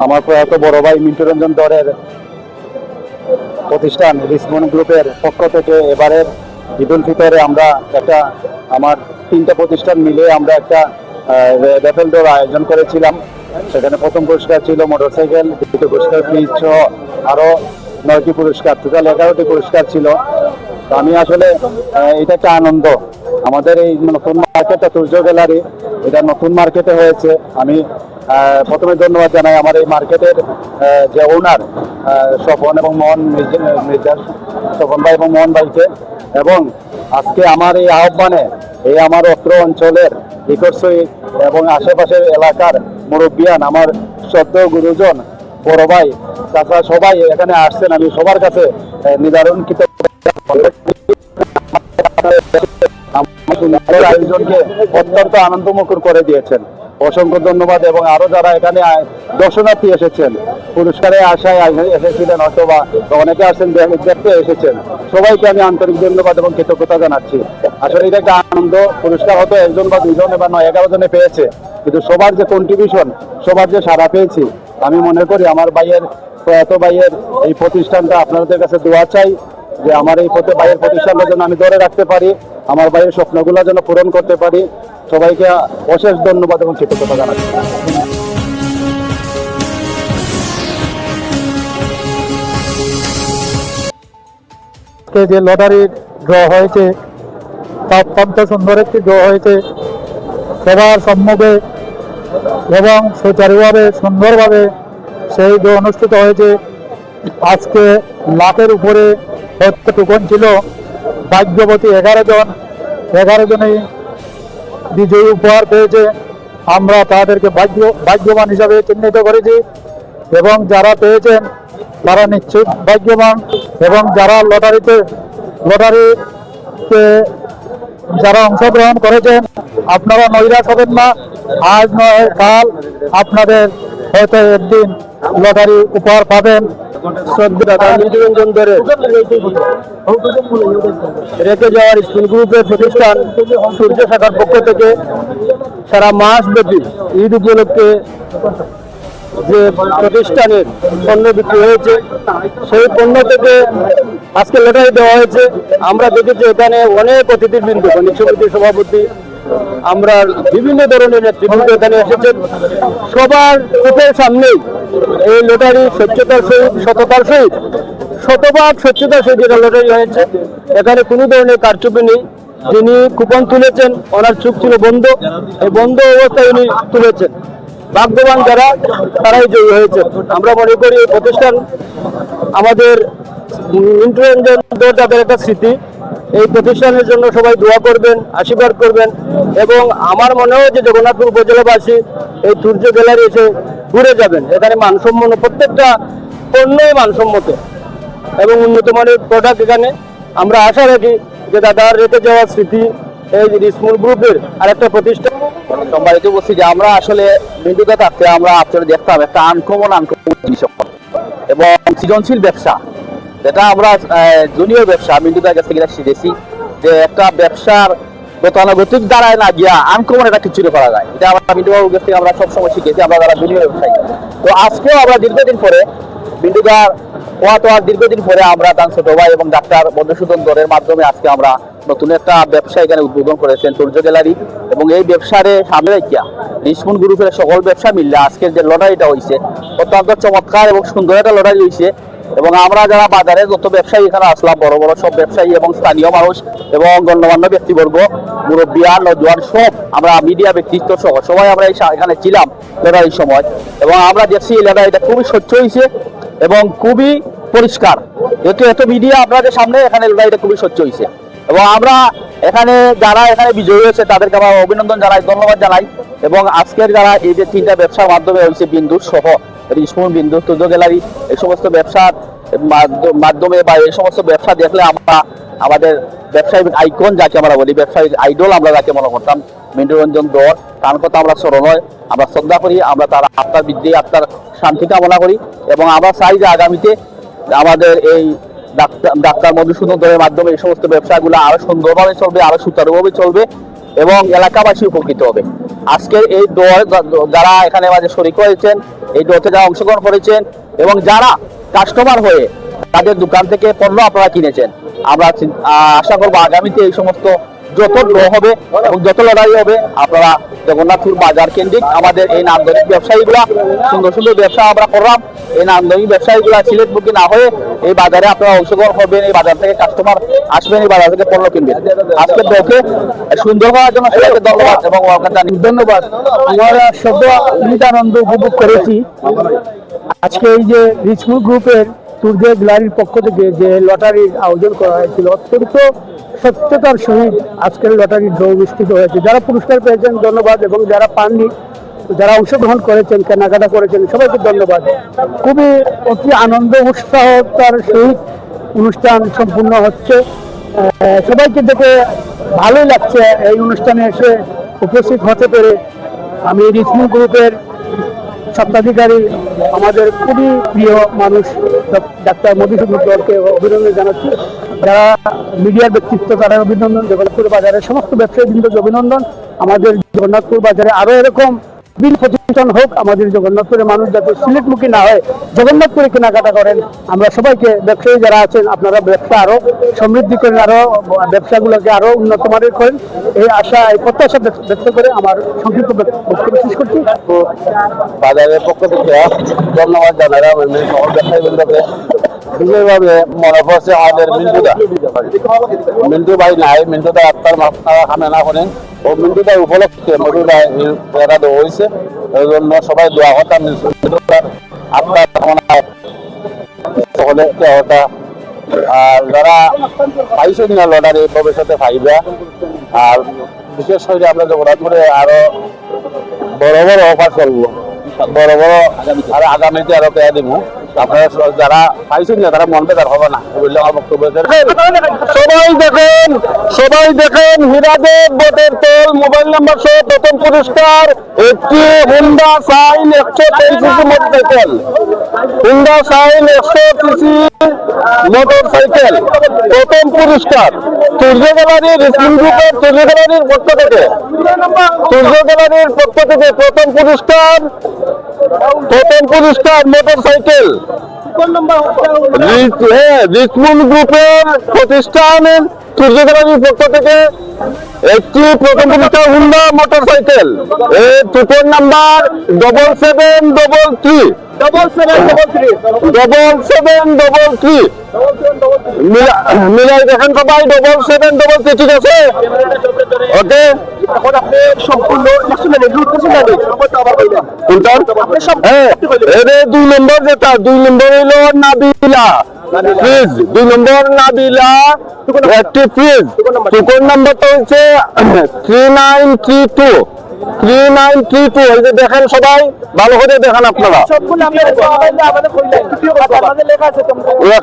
আমার প্রয়াত বড় ভাই মিন্টু রঞ্জন দরের প্রতিষ্ঠান রিসমন গ্রুপের পক্ষ থেকে এবারের ঈদ উল ফিতরে আমরা একটা আমার 3টা প্রতিষ্ঠান মিলে আমরা একটা রেফেল ড্রর আয়োজন করেছিলাম। সেখানে প্রথম পুরস্কার ছিল মোটরসাইকেল, দ্বিতীয় পুরস্কার ফ্রিজ সহ আরো 9টি পুরস্কার, টোটাল 11টি পুরস্কার ছিল। তো আমি আসলে এটা একটা আনন্দ, আমাদের এই নতুন মার্কেটটা সূর্য গ্যালারি, এটা নতুন মার্কেটে হয়েছে। আমি প্রথমে ধন্যবাদ জানাই আমার এই মার্কেটের যে ওনার স্বপন এবং মোহন মির্জা, স্বপন ভাই এবং মোহন ভাইকে, এবং আজকে আমার এই আহ্বানে এই আমার অত্র অঞ্চলের নিকটসই এবং আশেপাশের এলাকার মুরব্বিয়ান, আমার শ্রদ্ধেয় গুরুজন, বড় ভাই, চাচা সবাই এখানে আসছেন। আমি সবার কাছে নির্ধারণ আয়োজনকে অত্যন্ত আনন্দমুখর করে দিয়েছেন। অসংখ্য ধন্যবাদ। এবং আরো যারা এখানে দর্শনার্থী এসেছেন, পুরস্কারের আশায় এসেছিলেন, অথবা অনেকে আসছেন দেখতে এসেছেন, সবাইকে আমি আন্তরিক ধন্যবাদ এবং কৃতজ্ঞতা জানাচ্ছি। আসলে এটা একটা আনন্দ। পুরস্কার হয়তো 1 জন বা 2 জন বা 9-11 জনে পেয়েছে, কিন্তু সবার যে কন্ট্রিবিউশন, সবার যে সাড়া পেয়েছি, আমি মনে করি আমার ভাইয়ের, প্রয়াত ভাইয়ের এই প্রতিষ্ঠানটা আপনাদের কাছে দোয়া চাই যে আমার এই ভাইয়ের প্রতিষ্ঠানটা যেন আমি ধরে রাখতে পারি, আমার ভাইয়ের স্বপ্নগুলো যেন পূরণ করতে পারি। সবাইকে অশেষ ধন্যবাদ এবং কৃতজ্ঞতা জানাচ্ছি। যে লটারি ড্র হয়েছে তা অত্যন্ত সুন্দর একটি ড্র হয়েছে, সবার সম্মুখে এবং সুচারুভাবে সুন্দরভাবে সেই ড্র অনুষ্ঠিত হয়েছে। আজকে লাখের উপরে টোকন ছিল, ভাগ্যবতী 11 জন, 11 জনেই বিজয়ী উপহার পেয়েছে। আমরা তাদেরকে ভাগ্যবান হিসাবে চিহ্নিত করেছি এবং যারা পেয়েছেন তারা নিশ্চিত ভাগ্যবান। এবং যারা লটারিতে যারা অংশগ্রহণ করেছেন, আপনারা নৈরাশ হবেন না। আজ নয় কাল আপনাদের হয়তো একদিন লটারি উপহার পাবেন। রঞ্জন দরের রেখে যাওয়ার স্কুল গ্রুপের প্রতিষ্ঠান সূর্য শাখার পক্ষ থেকে সারা মাস ব্যাপী ঈদ উপলক্ষে যে প্রতিষ্ঠানের পণ্য বিক্রি হয়েছে, সেই পণ্য থেকে আজকে লটারি দেওয়া হয়েছে। আমরা দেখেছি এখানে অনেক অতিথিবৃন্দ, গণিত সমিতির সভাপতি, আমরা বিভিন্ন ধরনের নেতৃবৃন্দ এখানে এসেছেন। সবার চোখের সামনেই এই লটারি স্বচ্ছতার সহিত, সততার সহিত, শতভাগ স্বচ্ছতার সহিত এটা লটারি হয়েছে। এখানে কোনো ধরনের কারচুপি নেই। যিনি কুপন তুলেছেন ওনার চোখ ছিল বন্ধ, এই বন্ধ অবস্থায় উনি তুলেছেন। ভাগ্যবান যারা, তারাই জয়ী হয়েছে। আমরা মনে করি এই প্রতিষ্ঠান আমাদের মিন্টু রঞ্জন দর তাদের একটা স্মৃতি। এই প্রতিষ্ঠানের জন্য সবাই দোয়া করবেন, আশীর্বাদ করবেন। এবং আমার মনে হয় যে জগন্নাথপুর উপজেলাবাসী এই সূর্য গ্যালারি এসে ঘুরে যাবেন। এখানে মানসম্মত, প্রত্যেকটা পণ্যই মানসম্মত এবং উন্নত মানের প্রোডাক্ট। এখানে আমরা আশা রাখি যে দাদার রেখে যাওয়া স্মৃতি এই রিসমন গ্রুপের আরেকটা প্রতিষ্ঠান। সম্মানিত বলছি যে আমরা আসলে মিন্টুতে থাকতে আমরা আসলে দেখতাম একটা আনকমন জিনিস এবং সৃজনশীল ব্যবসা, যেটা আমরা জুনিয়র ব্যবসা মিন্টুদার কাছ থেকে শিখেছি যে একটা ব্যবসার গতানুগতিক দ্বারায় না গিয়া আনকমন একটা কিছু করা যায়। এটা আমরা মিন্টুবাবুর কাছ থেকে আমরা সবসময় শিখেছি, আমরা যারা জুনিয়র ব্যবসায়ী। তো আজকেও আমরা দীর্ঘদিন পরে মিন্টুদার দীর্ঘদিন পরে আমরা তার ছোট ভাই এবং ডাক্তার মধুসূদন দরের মাধ্যমে আজকে আমরা নতুন একটা ব্যবসা এখানে উদ্বোধন করেছেন সূর্য গ্যালারি। এবং এই ব্যবসারে সামনে রাখিয়া রিসমন গ্রুপের সকল ব্যবসা মিললে আজকের যে লটারিটা হয়েছে অত্যন্ত চমৎকার এবং সুন্দর একটা লটারি হয়েছে। এবং আমরা যারা বাজারে যত ব্যবসায়ী এখানে আসলাম, বড় বড় সব ব্যবসায়ী এবং স্থানীয় মানুষ এবং গণ্যমান্য ব্যক্তিবর্গ, মুরব্বিয়ান, নজওয়ান, সব আমরা মিডিয়া ব্যক্তিত্ব সহ সবাই আমরা এখানে ছিলাম লটারির সময়। এবং আমরা দেখছি এই লটারিটা খুবই স্বচ্ছ হয়েছে এবং খুবই পরিষ্কার। যেহেতু এত মিডিয়া আপনাদের সামনে, এখানে লটারিটা খুবই স্বচ্ছ হয়েছে। এবং আমরা এখানে যারা এখানে বিজয়ী হয়েছে তাদেরকে আমরা অভিনন্দন জানাই, ধন্যবাদ জানাই। এবং আজকের যারা এই যে 3টা ব্যবসার মাধ্যমে হয়েছে, বিন্দু সহ রিসমন, বিন্দু, সূর্য গ্যালারি, এই সমস্ত ব্যবসার মাধ্যমে বা এই সমস্ত ব্যবসা দেখলে আমরা আমাদের ব্যবসায়িক আইকন যাকে আমরা বলি, ব্যবসায়িক আইডল আমরা যাকে মনে করতাম, মিন্টু রঞ্জন দর, তার কথা আমরা স্মরণ হয়, আমরা শ্রদ্ধা করি, আমরা তার আত্মার বৃদ্ধি, আত্মার শান্তি কামনা করি। এবং আমরা চাই যে আগামীতে আমাদের এই ডাক্তার মধুসূদন দরের মাধ্যমে এই সমস্ত ব্যবসাগুলো আরো সুন্দরভাবে চলবে, আরো সুচারুভাবে চলবে। এবং এলাকাবাসী উপকৃত হবে। আজকের এই দৌড় যারা এখানে মাঝে শরিক হয়েছেন, এই দৌড়ে যারা অংশগ্রহণ করেছেন এবং যারা কাস্টমার হয়ে তাদের দোকান থেকে পণ্য আপনারা কিনেছেন, আমরা আশা করবো আগামীতে এই সমস্ত যত ড্র হবে এবং যত লড়াই হবে আপনারা জগন্নাথপুর বাজার কেন্দ্রিক আমাদের এই নান্দনিক ব্যবসায়ীগুলা সুন্দর সুন্দর ব্যবসা আমরা করলাম, এই নান্দনিক ব্যবসায়ীগুলা সিলেট বুকি না হয়ে এই বাজারে আপনারা অংশগ্রহণ করবেন, এই বাজার থেকে কাস্টমার আসবেন, এই বাজার থেকে পণ্য কিনবেন। আজকে ড্রকে সুন্দর হওয়ার জন্য সবাইকে ধন্যবাদ এবং ধন্যবাদ। আমরা সদ্য আনন্দ উপভোগ করেছি। আজকে এই যে রিচমুল গ্রুপের সূর্য গ্যালারির পক্ষ থেকে যে লটারির আয়োজন করা হয়েছিল, অত্যন্ত সত্যতার সহিত আজকের লটারির ড্র অনুষ্ঠিত হয়েছে। যারা পুরস্কার পেয়েছেন ধন্যবাদ, এবং যারা পাননি, যারা অংশগ্রহণ করেছেন, কেনাকাটা করেছেন, সবাইকে ধন্যবাদ। খুবই অতি আনন্দ উৎসাহতার সহিত অনুষ্ঠান সম্পূর্ণ হচ্ছে। সবাইকে দেখে ভালোই লাগছে এই অনুষ্ঠানে এসে উপস্থিত হতে পেরে। আমি রিচমুল গ্রুপের স্বত্বাধিকারী, আমাদের খুবই প্রিয় মানুষ ডাক্তার মধুসূদন দলকে অভিনন্দন জানাচ্ছি। যারা মিডিয়ার ব্যক্তিত্ব তারা অভিনন্দন, জগন্নাথপুর বাজারের সমস্ত ব্যবসায়ীবৃন্দকে অভিনন্দন। আমাদের জগন্নাথপুর বাজারে আরো এরকম বিভিন্ন প্রতিষ্ঠান হোক, আমাদের জগন্নাথপুরের মানুষ যাতে সিলেটমুখী না হয়, জগন্নাথপুরে কেনাকাটা করেন। আমরা সবাইকে, ব্যবসায়ী যারা আছেন, আপনারা ব্যবসা আরো সমৃদ্ধি করেন, আরো ব্যবসাগুলোকে আরো উন্নত মানের করেন, এই আশা, এই প্রত্যাশা ব্যক্ত করে আমার সংক্ষিপ্ত বক্তব্য শেষ করছি। বাজারের পক্ষ থেকে ধন্যবাদ জানাই সকল ব্যবসায়ীবৃন্দকে। বিশেষভাবে মনে পড়ছে আমাদের মিন্টু ভাই নাই, মিন্টু দা আপনার খামে না করেন, ও মিন্টু দা উপলক্ষে মধুদা এটা হয়েছে, ওই জন্য সবাই দোয়া করতাম আপনার সকলে ওটা। আর যারা পাইছেন না লটারি ভবিষ্যতে পাইবা, আর বিশেষ করে আমরা জগন্নাথপুরে আরো বড় বড় অফার চলবো, বড় বড় আর আগামীতে আরো পেয়ে দিব। আপনারা যারা পাইছেন না তারা মন বেজার হবে না, বললে আমার বক্তব্য। সবাই দেখেন হীরাদেব বটের তেল মোবাইল নাম্বার সহ প্রথম পুরস্কার একটি Honda Shine 123 CC motorcycle, Honda Shine 100 CC motorcycle প্রথম পুরস্কার সূর্য গ্যালারির রিসমিং গ্রুপের সূর্য গ্যালারির পক্ষ থেকে, সূর্য গ্যালারির পক্ষ থেকে প্রথম পুরস্কার মোটরসাইকেল। রিচমুল গ্রুপের প্রতিষ্ঠান সূর্য গ্যালারির পক্ষ থেকে একটি প্রথম পুরস্কার হুন্ডা মোটরসাইকেল, এর টিপন নাম্বার 7733 মিলাই দেখেন সবাই 7733, ঠিক আছে? ওকে, দুই নম্বর যেটা, 2 নম্বর হইল নাবিলা ফ্রিজ, 2 নম্বর নাবিলা একটি ফ্রিজ, টিপন নাম্বারটা হচ্ছে 3932। এই যে দেখেন সবাই ভালো করে দেখেন আপনারা,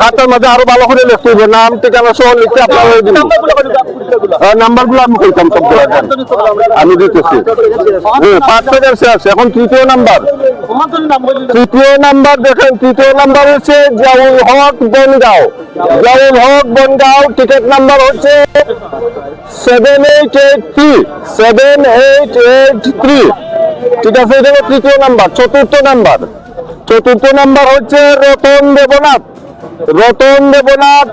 খাতার মাঝে আরো ভালো করে লিখতে হবে, নাম ঠিকানা সহ লিখতে আপনারা নাম্বার গুলো আমি কইতাম সবগুলো আমি দিতেছি। 5 হাজার শেষ। এখন তৃতীয় নাম্বার দেখেন, তৃতীয় নাম্বার হচ্ছে জাউল হক বনগাঁও, টিকিট নাম্বার হচ্ছে 7883, ঠিক আছে? এটা হলো তৃতীয় নাম্বার। চতুর্থ নাম্বার হচ্ছে রতন দেবনাথ,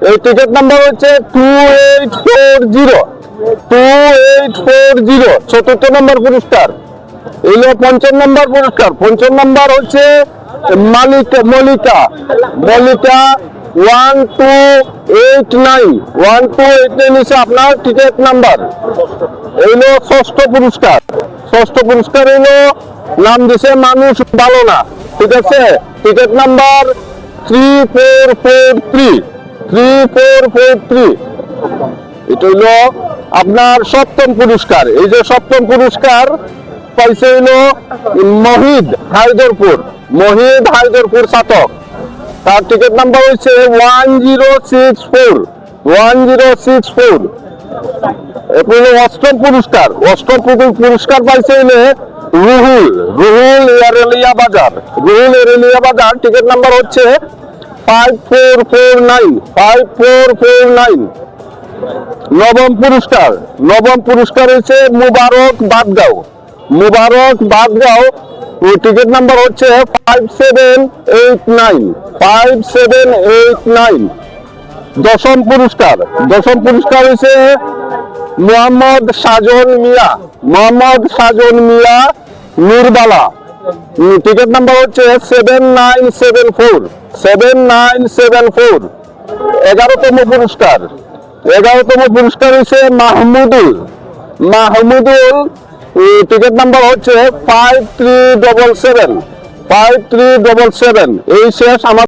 এই টিকিট নাম্বার হচ্ছে 2840, চতুর্থ নাম্বার পুরস্কার। এলো পঞ্চম নাম্বার পুরস্কার, পঞ্চম নাম্বার হচ্ছে মলিকা 1289 নিচে আপনার টিকিট নাম্বার। এইলো ষষ্ঠ পুরস্কার হইলো নাম দিছে মানুষ ভালো না, ঠিক আছে? Ticket number 3443। এটা হইলো আপনার সপ্তম পুরস্কার। এই যে সপ্তম পুরস্কার পাইছে হইলো মহিদ হায়দরপুর ছাতক, তার টিকিট নাম্বার হচ্ছে 1064। এরপর অষ্টম পুরস্কার পাইছে হইলে রুহুল এরেলিয়া বাজার, টিকিট নাম্বার হচ্ছে 5449। নবম পুরস্কার হচ্ছে মুবারক বাদগাঁও। টিকিট নাম্বার হচ্ছে 5789। দশম পুরস্কার হচ্ছে মোহাম্মদ সাজন মিয়া নুরবালা। টিকিট নাম্বার হচ্ছে 7974। 11তম পুরস্কার হচ্ছে মাহমুদুল। টিকিট নাম্বার হচ্ছে 5377। এই শেষ আমার